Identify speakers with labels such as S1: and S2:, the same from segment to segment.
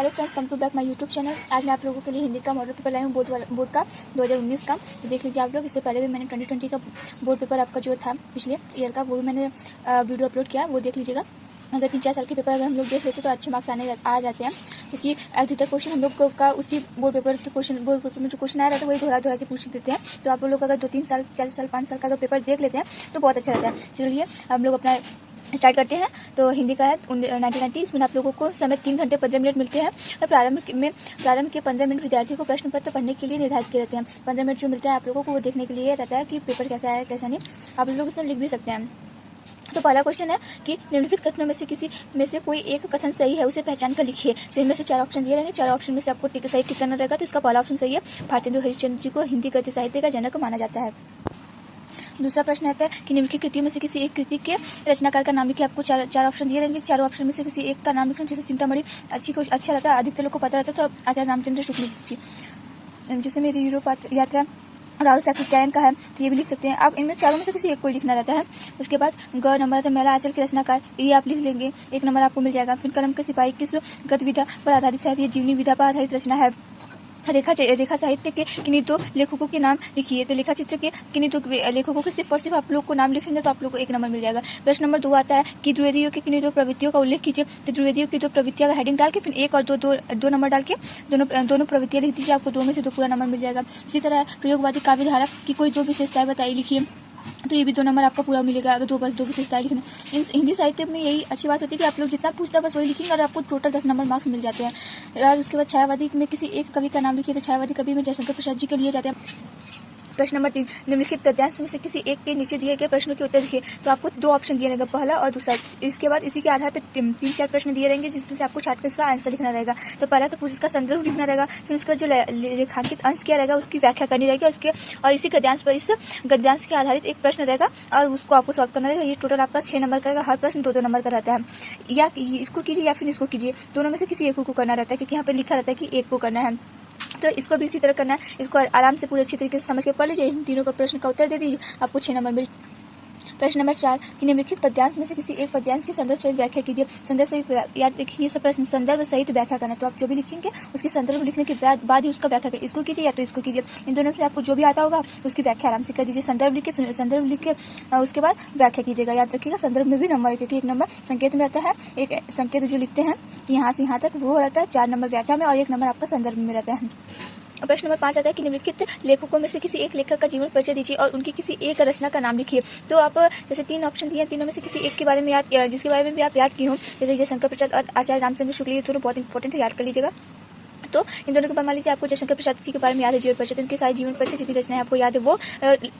S1: Hello friends, come to back my YouTube channel. आज मैं आप लोगों के लिए हिंदी का मॉडल पेपर लाई हूँ बोर्ड का 2019 का। तो देख लीजिए आप लोग। इससे पहले भी मैंने 2020 का बोर्ड पेपर आपका जो था पिछले ईयर का, वो भी मैंने वीडियो अपलोड किया, वो देख लीजिएगा। अगर 3-4 साल के पेपर अगर हम लोग देख लेते तो अच्छे मार्क्स आ जाते हैं, क्योंकि अधिकतर क्वेश्चन हम लोग का उसी बोर्ड पेपर में जो क्वेश्चन आया रहता है वही दोहरा के पूछ देते हैं। तो आप लोग अगर 2-3 साल 4 साल 5 साल का अगर पेपर देख लेते हैं तो बहुत अच्छा रहता है। चलिए हम लोग अपना स्टार्ट करते हैं। तो हिंदी का है 1990। इसमें आप लोगों को समय 3 घंटे 15 मिनट मिलते हैं और प्रारंभ के 15 मिनट विद्यार्थी को प्रश्न पत्र पढ़ने के लिए निर्धारित किए रहते हैं। 15 मिनट जो मिलता है आप लोगों को वो देखने के लिए रहता है कि पेपर कैसा है कैसा नहीं। आप लोग इसमें लिख भी सकते हैं। तो पहला क्वेश्चन है कि निम्नलिखित कथनों में से कोई एक कथन सही है, उसे पहचान कर लिखिए। तो इनमें से 4 ऑप्शन दिए रहेंगे। 4 ऑप्शन में से आपको सही टिक करना रहेगा। तो इसका पहला ऑप्शन सही है। भारतेंदु हरिश्चंद्र जी को हिंदी गद्य साहित्य का जनक माना जाता है। दूसरा प्रश्न आता है कि निम्नलिखित कृतियों में से किसी एक कृति के रचनाकार का नाम लिखिए। आपको चार ऑप्शन दिए रहेंगे। चारों ऑप्शन में से किसी एक का नाम लिखना। जैसे चिंतामणि अच्छा रहता है, अधिकतर लोग को पता रहता है, तो आचार्य रामचंद्र शुक्ल जी। जैसे मेरी यूरोप यात्रा राहुल साकृत्यायन का है, तो ये भी लिख सकते हैं आप। इनमें चारों में से किसी एक को लिखना रहता है। उसके बाद ग नंबर आता है मेला आंचल के रचनाकार, ये आप लिख लेंगे, 1 नंबर आपको मिल जाएगा। फिर कलम के सिपाही किस गद्य विधा पर आधारित है, ये जीवनी विधा पर आधारित रचना है। रेखा साहित्य के किन्हीं 2 लेखकों के नाम लिखिए। तो रेखा चित्र के किन्हीं 2 लेखकों के सिर्फ और सिर्फ आप लोग को नाम लिखेंगे तो आप लोग को 1 नंबर मिल जाएगा। प्रश्न नंबर 2 आता है कि द्विवेदियों के किन्हीं 2 प्रवृत्तियों का उल्लेख कीजिए। तो द्विवेदियों की 2 प्रवृत्तियां का हेडिंग डाल के फिर 1 और 2 नंबर डाल के दोनों प्रवृत्तियां लिख दीजिए। आपको 2 में से 2 पूरा नंबर मिल जाएगा। इसी तरह प्रयोगवादी काव्य धारा की कोई 2 विशेषताएं बताइए, लिखिए। तो ये भी 2 नंबर आपका पूरा मिलेगा अगर 2 विशेषताएं लिखने। इन हिंदी साहित्य में यही अच्छी बात होती है कि आप लोग जितना पूछता है बस वही लिखेंगे और आपको टोटल 10 नंबर मार्क्स मिल जाते हैं। और उसके बाद छायावादी में किसी एक कवि का नाम लिखिए। तो छायावादी कवि में जयशंकर प्रसाद जी के लिए जाते हैं। प्रश्न नंबर 3, निम्नलिखित गद्यांश में से किसी एक के नीचे दिए गए प्रश्नों के उत्तर लिखिए। तो आपको 2 ऑप्शन दिए रहेंगे, पहला और दूसरा। इसके बाद इसी के आधार पर 3-4 प्रश्न दिए रहेंगे, जिसमें से आपको छाट कर इसका आंसर लिखना रहेगा। तो पहला तो उसका संदर्भ लिखना रहेगा, फिर उसका जो रेखांकित अंश किया रहेगा उसकी व्याख्या करनी रहेगी। और इसी गद्यांश पर इस गद्यांश के आधारित एक प्रश्न रहेगा और उसको आपको सॉल्व करना रहेगा। ये टोटल आपका 6 नंबर का रहेगा। हर प्रश्न 2-2 नंबर का रहता है। या इसको कीजिए या फिर इसको कीजिए, दोनों में से किसी एक को करना रहता है, क्योंकि यहाँ पर लिखा रहता है कि एक को करना है। तो इसको भी इसी तरह करना है। इसको आराम से पूरे अच्छी तरीके से समझ के पढ़ लीजिए। इन तीनों का प्रश्न का उत्तर दे दीजिए, आपको 6 नंबर मिल। प्रश्न नंबर 4 कि निम्नलिखित पद्यांश में से किसी एक पद्यांश की संदर्भ सहित व्याख्या कीजिए। संदर्भ सहित याद रखिए, ये सब प्रश्न संदर्भ सहित व्याख्या करना। तो आप जो भी लिखेंगे उसके संदर्भ लिखने के बाद ही उसका व्याख्या करें। इसको कीजिए या तो इसको कीजिए, इन दोनों से आपको जो भी आता होगा उसकी व्याख्या आराम से कर दीजिए। संदर्भ लिख के उसके बाद व्याख्या कीजिएगा। याद रखिएगा संदर्भ में भी नंबर है, क्योंकि 1 नंबर संकेत में रहता है। एक संकेत जो लिखते हैं कि यहाँ से यहाँ तक वो रहता है 4 नंबर व्याख्या में, और 1 नंबर आपका संदर्भ में रहता है। प्रश्न नंबर 5 आता है कि निम्नलिखित लेखकों में से किसी एक लेखक का जीवन परिचय दीजिए और उनकी किसी एक रचना का नाम लिखिए। तो आप जैसे 3 ऑप्शन दिए, तीनों में से किसी एक के बारे में जिसके बारे में भी आप याद किए हो, जैसे जयशंकर प्रसाद और आचार्य रामचंद्र शुक्ल, ये दोनों बहुत इंपॉर्टेंट है, याद कर लीजिएगा। तो इन दोनों के बाद मान लीजिए आपको जयशंकर प्रसाद जी के बारे में याद है, जीवन परिचय, उनके सारे जीवन परिचय जितनी रचनाएं आपको याद है वो।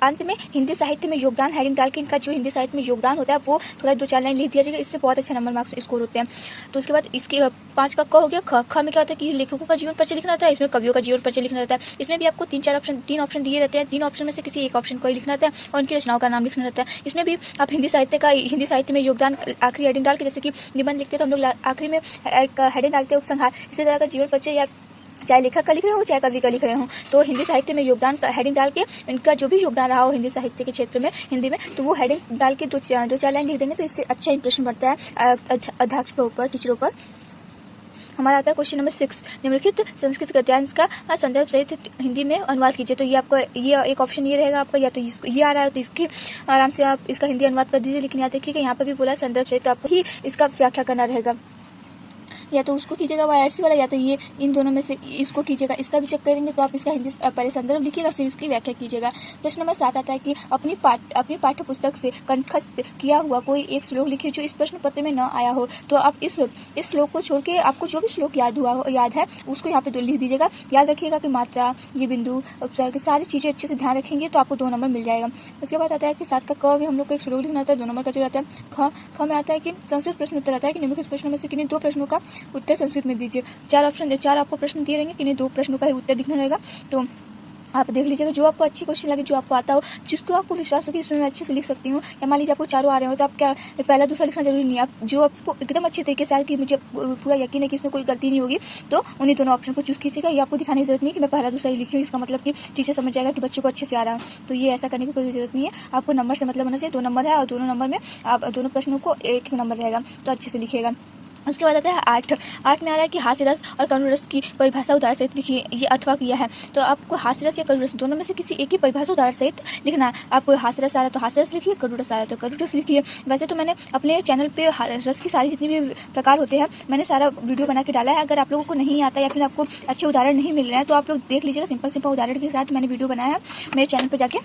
S1: अंत में हिंदी साहित्य में योगदान हेडिंग डाल के इनका जो हिंदी साहित्य में योगदान होता है वो थोड़ा 2-4 लाइन लिख दिया जाएगा। इससे बहुत अच्छा नंबर मार्क्स स्कोर होते हैं। तो उसके बाद इसके 5 का क हो गया। ख में क्या होता है कि लेखकों का जीवन परिचय लिखना रहता है, इसमें कवियों का जीवन परिचय लिखना रहता है। इसमें भी आपको 3 ऑप्शन दिए रहते हैं। 3 ऑप्शन में से किसी एक ऑप्शन को ही लिखना रहता है और उनकी रचनाओं का नाम लिखना रहता है। इसमें भी आप हिंदी साहित्य में योगदान आखिरी हेडिंग डाल के, जैसे कि निबंध लिखते हैं तो हम लोग आखिरी में एक हेडिंग डालते हैं उपसंहार। इसी तरह का जीवन परिचय या चाहे लेखक का लिख रहे हो चाहे कवि का लिख रहे हो, तो हिंदी साहित्य में योगदान का हेडिंग डाल के इनका जो भी योगदान रहा हो हिंदी साहित्य के क्षेत्र में हिंदी में, तो वो हेडिंग डाल के 2-4 लाइन लिख देंगे। तो इससे अच्छा इंप्रेशन बढ़ता है अध्यक्षों पर, टीचरों पर। हमारा आता है क्वेश्चन नंबर 6, निम्नलिखित संस्कृत गद्यांश का संदर्भ सहित हिंदी में अनुवाद कीजिए। तो ये आपका ये एक ऑप्शन ये रहेगा आपका, या तो ये आ रहा है तो इसकी आराम से आप इसका हिंदी अनुवाद कर दीजिए। लेकिन याद रखिए कि यहाँ पर भी बोला संदर्भ सहित, तो आपको ही इसका व्याख्या करना रहेगा। या तो उसको कीजिएगा वाराणसी वाला, या तो ये इन दोनों में से इसको कीजिएगा। इसका भी जब करेंगे तो आप इसका हिंदी पहले संदर्भ लिखिएगा फिर इसकी व्याख्या कीजिएगा। प्रश्न नंबर 7 आता है कि अपनी पाठ्य पुस्तक से कंठस्थ किया हुआ कोई एक श्लोक लिखिए जो इस प्रश्न पत्र में न आया हो। तो आप इस श्लोक को छोड़ के आपको जो भी श्लोक याद है उसको यहाँ पे लिख दीजिएगा। याद रखिएगा कि मात्रा, ये बिंदु, उपसर्ग, सारी चीज़ें अच्छे से ध्यान रखेंगे तो आपको 2 नंबर मिल जाएगा। उसके बाद आता है कि 7 का क भी हम लोग को एक श्लोक लिखना होता है, 2 नंबर का जो रहता है। ख में आता है कि संस्कृत प्रश्न उत्तर आता है कि निम्नलिखित प्रश्नों में से किन्हीं 2 प्रश्नों का उत्तर संस्कृत में दीजिए। 4 आपको प्रश्न दिए रहेंगे, किन्हीं 2 प्रश्नों का ही उत्तर लिखना रहेगा। तो आप देख लीजिएगा जो आपको अच्छी क्वेश्चन लगे, जो आपको आता हो, जिसको आपको विश्वास हो कि इसमें मैं अच्छे से लिख सकती हूँ। या मान लीजिए आपको 4 आ रहे हो तो आप क्या पहला दूसरा लिखना जरूरी नहीं है। आप जो आपको एकदम अच्छे तरीके से आए कि मुझे पूरा यकीन है कि इसमें कोई गलती नहीं होगी, तो उन्हीं दोनों ऑप्शन को चूज कीजिएगा। ये आपको दिखाने की जरूरत नहीं कि मैं पहला दूसरा ही लिखी हूँ, इसका मतलब कि टीचर समझ जाएगा कि बच्चों को अच्छे से आ रहा है। तो ये ऐसा करने की कोई जरूरत नहीं है। आपको नंबर से मतलब होना चाहिए। 2 नंबर है और दोनों नंबर में आप दोनों प्रश्नों को 1 नंबर रहेगा, तो अच्छे से लिखिएगा। उसके बाद आता है 8 में आ रहा है कि हास्य रस और करुण रस की परिभाषा उदाहरण सहित लिखिए, ये अथवा किया है। तो आपको हास्य रस या करुण रस दोनों में से किसी एक की परिभाषा उदाहरण सहित लिखना है। आपको हास्य रस आ रहा है तो हास्य रस लिखिए, करुण रस आ रहा है तो करुण रस लिखिए। वैसे तो मैंने अपने चैनल पे रस की सारी जितनी भी प्रकार होते हैं मैंने सारा वीडियो बना के डाला है। अगर आप लोगों को नहीं आता या फिर आपको अच्छे उदाहरण नहीं मिल रहे हैं तो आप लोग देख लीजिएगा, सिंपल उदाहरण के साथ मैंने वीडियो बनाया है, मेरे चैनल पर जाके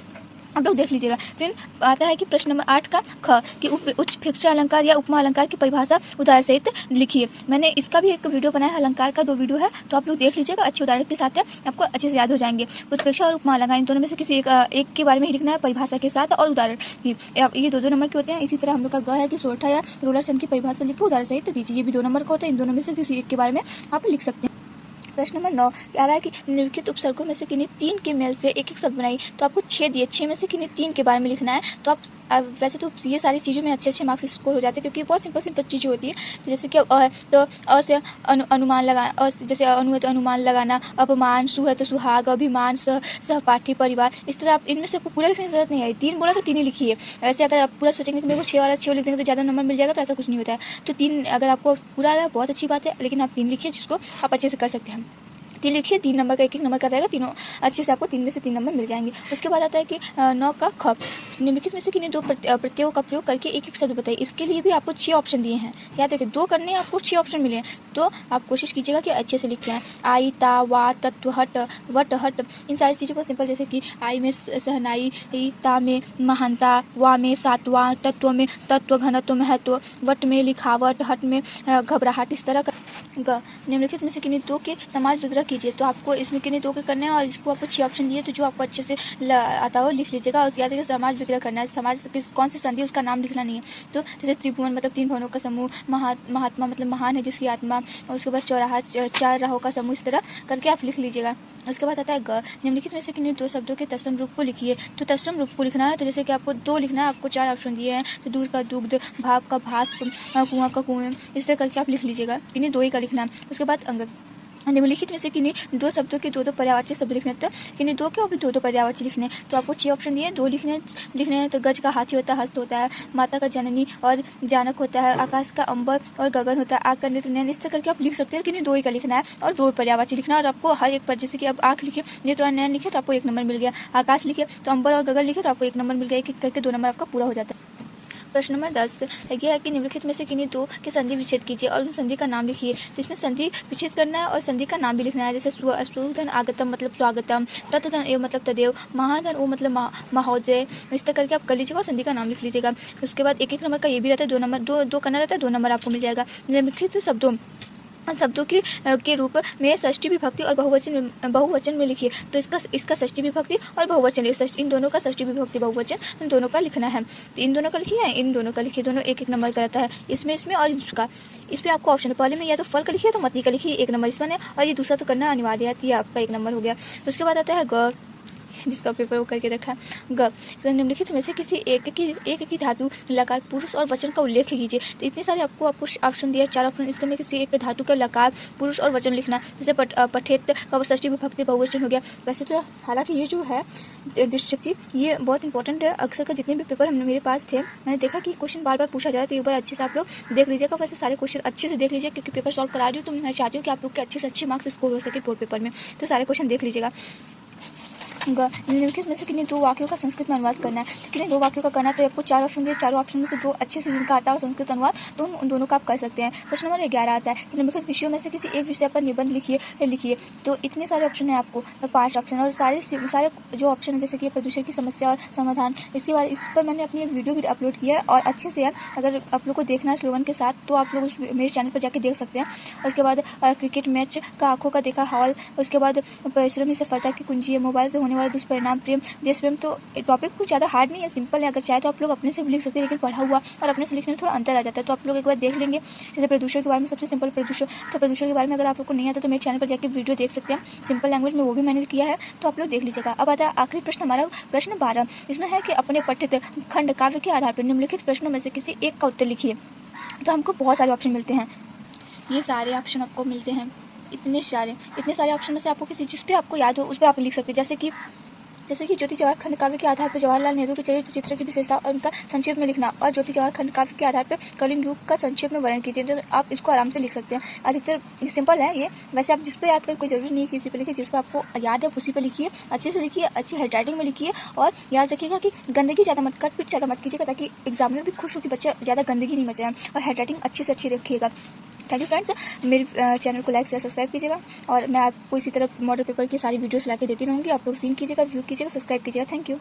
S1: आप लोग देख लीजिएगा। फिर आता है कि प्रश्न नंबर 8 का ख कि उच्च भिक्षा अलंकार या उपमा अलंकार की परिभाषा उदाहरण सहित लिखिए। मैंने इसका भी एक वीडियो बनाया है, अलंकार का 2 वीडियो है, तो आप लोग देख लीजिएगा, अच्छे उदाहरण के साथ है, आपको अच्छे से याद हो जाएंगे। उत्प्रेक्षा और उपमा अलंकार इन दोनों में से किसी एक के बारे में ही लिखना है, परिभाषा के साथ और उदाहरण भी। ये 2 नंबर के होते हैं। इसी तरह हम लोग का ग है कि सोरठा या रोलर चंद की परिभाषा लिखो, उदाहरण सहित दीजिए। ये भी 2 नंबर का होता है। इन दोनों में से किसी एक के बारे में आप लिख सकते हैं। प्रश्न नंबर 9 आ रहा है कि निम्नलिखित उपसर्गों में से किन्हीं 3 के मेल से एक शब्द बनाई। तो आपको 6 दिए, 6 में से किन्हीं 3 के बारे में लिखना है। तो आप वैसे तो ये सारी चीज़ों में अच्छे मार्क्स स्कोर हो जाते हैं क्योंकि बहुत सिंपल चीज़ें होती है। तो जैसे कि अ है तो अ से अनुमान लगा, जैसे अनु है तो अनुमान लगाना, अपमान, सु है तो सुहाग, अभिमान, सहपाठी, परिवार। इस तरह आप इनमें से आपको पूरा लिखने की जरूरत नहीं है। 3 बोला तो 3 ही लिखिए। वैसे अगर आप पूरा सोचेंगे कि मेरे को 6 वाला 6 लिख देंगे तो ज़्यादा नंबर मिल जाएगा, तो ऐसा कुछ नहीं होता है। तो 3 अगर आपको पूरा आ रहा है बहुत अच्छी बात है, लेकिन आप 3 लिखिए जिसको आप अच्छे से कर सकते हैं। 3 लिखिए, 3 नंबर का एक नंबर का रहेगा, तीनों अच्छे से आपको 3 में से 3 नंबर मिल जाएंगे। उसके बाद आता है कि 9 का ख निम्नलिखित में से किन्हीं 2 प्रत्ययों का प्रयोग करके एक शब्द बताइए। इसके लिए भी आपको 6 ऑप्शन दिए हैं। याद रखिए 2 करने आपको 6 ऑप्शन मिले हैं, तो आप कोशिश कीजिएगा कि अच्छे से लिखें। आई, ता, वा, तत्व, हट, वट, हट, इन सारी चीज़ों को सिंपल, जैसे कि आई में सहनाई, ता में महानता, वा में सातवा, तत्व में तत्व, घनत्व, महत्व, वट में लिखावट, हट में घबराहट। इस तरह का निम्नलिखित में से किन्हीं 2 के समाज विग्रह कीजिए। तो आपको इसमें किन्हीं 2 के करने हैं और इसको आपको 6 ऑप्शन दिए, तो जो आपको अच्छे से आता हो लिख लीजिएगा। और याद रखिए समाज विग्रह करना है, समाज कौन सी संधि उसका नाम लिखना नहीं है। तो जैसे त्रिभुवन मतलब 3 भवनों का समूह, महात्मा मतलब महान है जिसकी आत्मा, और उसके बाद चौराहा 4 राहों का समूह। इस तरह करके आप लिख लीजिएगा। उसके बाद आता है ग निम्नलिखित में से किन्हीं 2 शब्दों के तत्सम रूप को लिखिए। तो तत्सम रूप को लिखना है, तो जैसे कि आपको 2 लिखना है, आपको 4 ऑप्शन दिए हैं। तो दूध का दुग्ध, भाप का भास, कुआं का कुएं। इस तरह करके आप लिख लीजिएगा, इन्हीं 2 ही का लिखना है। उसके बाद अंग निम्नलिखित में से किन्हीं 2 शब्दों के 2 पर्यायवाची शब्द लिखने, तो किन्हीं 2 के और भी 2 पर्यायवाची लिखने। तो आपको 6 ऑप्शन दिए, 2 लिखने हैं। तो गज का हाथी होता है, हस्त होता है, माता का जननी और जानक होता है, आकाश का अंबर और गगन होता है, आग का नेत्र नयन। इस तरह करके आप लिख सकते हैं। किन्हीं 2 ही का लिखना है और 2 पर्यायवाची लिखना है। और आपको हर एक पर, जैसे कि अब आँख लिखे, नेत्र और नयन लिखे तो आपको 1 नंबर मिल गया, आकाश लिखे तो अंबर और गगन लिखे तो आपको 1 नंबर मिल गया। एक करके 2 नंबर आपका पूरा हो जाता है। प्रश्न नंबर 10 यह है कि निम्नलिखित में से किन्हीं 2 के संधि विच्छेद कीजिए और उन संधि का नाम लिखिए। जिसमें संधि विच्छेद करना है और संधि का नाम भी लिखना है। जैसे सुधन आगतम मतलब स्वागतम, तत्धन एव मतलब तदेव, महाधन ओ मतलब महोदय। इस तरह करके आप कर लीजिएगा और संधि का नाम लिख लीजिएगा। उसके बाद 1 नंबर का ये भी रहता है, 2 नंबर, 2 करना रहता है, 2 नंबर आपको मिल जाएगा। निम्नलिखित शब्दों के रूप में षष्ठी विभक्ति और बहुवचन में लिखिए। तो इसका षष्ठी विभक्ति और बहुवचन लिखिए। इन दोनों का षष्ठी विभक्ति बहुवचन इन दोनों का लिखना है। तो इन दोनों का लिखिए, इन दोनों का लिखिए, दोनों 1 नंबर का रहता है। इसमें और इसका, इसमें आपको ऑप्शन है, पहले में या तो फल का लिखिए तो मती का लिखिए 1 नंबर इसमें है, और ये दूसरा तो करना अनिवार्य है, तो ये आपका 1 नंबर हो गया। उसके बाद आता है ग, जिसका पेपर वो करके रखा है ग। निम्नलिखित में से किसी एक की धातु लकार पुरुष और वचन का उल्लेख कीजिए। तो इतने सारे आपको ऑप्शन दिया, 4 ऑप्शन। इसके में किसी एक धातु का लकार पुरुष और वचन लिखना। जैसे पठेत का षष्ठी विभक्ति बहुवचन हो गया। वैसे तो हालांकि ये जो है दृष्टि ये बहुत इंपॉर्टेंट है। अक्सर का जितने भी पेपर हमने मेरे पास थे, मैंने देखा कि क्वेश्चन बार पूछा जाए, तो एक बार अच्छे से आप लोग देख लीजिएगा। वैसे सारे क्वेश्चन अच्छे से देख लीजिए, क्योंकि पेपर सॉल्व करा रही हूँ तो मैं चाहती हूँ कि आप लोग के अच्छे से अच्छे मार्क्स स्कोर हो सके बोर्ड पेपर में। तो सारे क्वेश्चन देख लीजिएगा। निम्नलिखित में से किन्हीं 2 वाक्यों का संस्कृत में अनुवाद करना है। तो किन्हीं 2 वाक्यों का करना है, तो आपको 4 ऑप्शन दिए, 4 ऑप्शन में से 2 अच्छे से जिनका आता है संस्कृत अनुवाद, तो उन दोनों का आप कर सकते हैं। प्रश्न नंबर 11 आता है कि निम्नलिखित विषयों में से किसी एक विषय पर निबंध लिखिए। तो इतने सारे ऑप्शन है आपको, 5 ऑप्शन, और सारे जो ऑप्शन है, जैसे कि प्रदूषण की समस्या और समाधान, इस पर मैंने अपनी एक वीडियो भी अपलोड किया है और अच्छे से है। अगर आप लोग को देखना है स्लोगन के साथ, तो आप लोग मेरे चैनल पर जाके देख सकते हैं। उसके बाद क्रिकेट मैच का आंखों का देखा हॉल, उसके बाद परिश्रम ही सफलता की कुंजी है, मोबाइल से होने वाले दुष्परिणाम, देश प्रेम। तो टॉपिक कुछ ज़्यादा हार्ड नहीं है, सिंपल है। अगर चाहे तो आप लोग अपने से भी लिख सकते हैं, लेकिन पढ़ा हुआ और अपने से लिखने में थोड़ा अंतर आ जाता है। तो आप लोग एक बार देख लेंगे। जैसे प्रदूषण के बारे में, सबसे सिंपल प्रदूषण, तो प्रदूषण के बारे में अगर आप लोग को नहीं आता तो मेरे चैनल पर जाकर वीडियो देख सकते हैं, सिंपल लैंग्वेज में, वो भी मैंने किया है, तो आप लोग देख लीजिएगा। अब आता है आखिरी प्रश्न हमारा, प्रश्न 12। इसमें है कि अपने पठित खंड काव्य के आधार पर निम्नलिखित प्रश्नों में से किसी एक का उत्तर लिखिए। तो हमको बहुत सारे ऑप्शन मिलते हैं, ये सारे ऑप्शन आपको मिलते हैं, इतने सारे ऑप्शन में से आपको किसी जिस पे आपको याद हो उस पर आप लिख सकते हैं। जैसे कि जैसे कि ज्योति जवाहर खंड काव्य के आधार पर जवाहरलाल नेहरू के चरित्र चित्र की विशेषता और उनका संक्षेप में लिखना, और ज्योति जवाहर खंड काव्य के आधार पर कलिंग युग का संक्षेप में वर्णन कीजिए। तो आप इसको आराम से लिख सकते हैं। अधिकतर सिंपल है ये। वैसे आप जिस पे याद कर कोई जरूरी नहीं है किसी पे लिखिए, जिस पर आपको याद है उसी पे लिखिए, अच्छे से लिखिए, अच्छी हैंड राइटिंग में लिखिए। और याद रखिएगा कि गंदगी ज़्यादा मत कर, पिट ज़्यादा मत कीजिएगा, ताकि एग्जामिनर भी खुश हो कि बच्चा ज़्यादा गंदगी नहीं मचाए। और हैंड राइटिंग अच्छे से अच्छी रखिएगा। Thank you friends. मेरे चैनल को लाइक शेयर सब्सक्राइब कीजिएगा, और मैं आपको इसी तरह मॉडल पेपर की सारी वीडियोस ला के देती रहूँगी। आप लोग सीन कीजिएगा, व्यू कीजिएगा, सब्सक्राइब कीजिएगा। Thank you.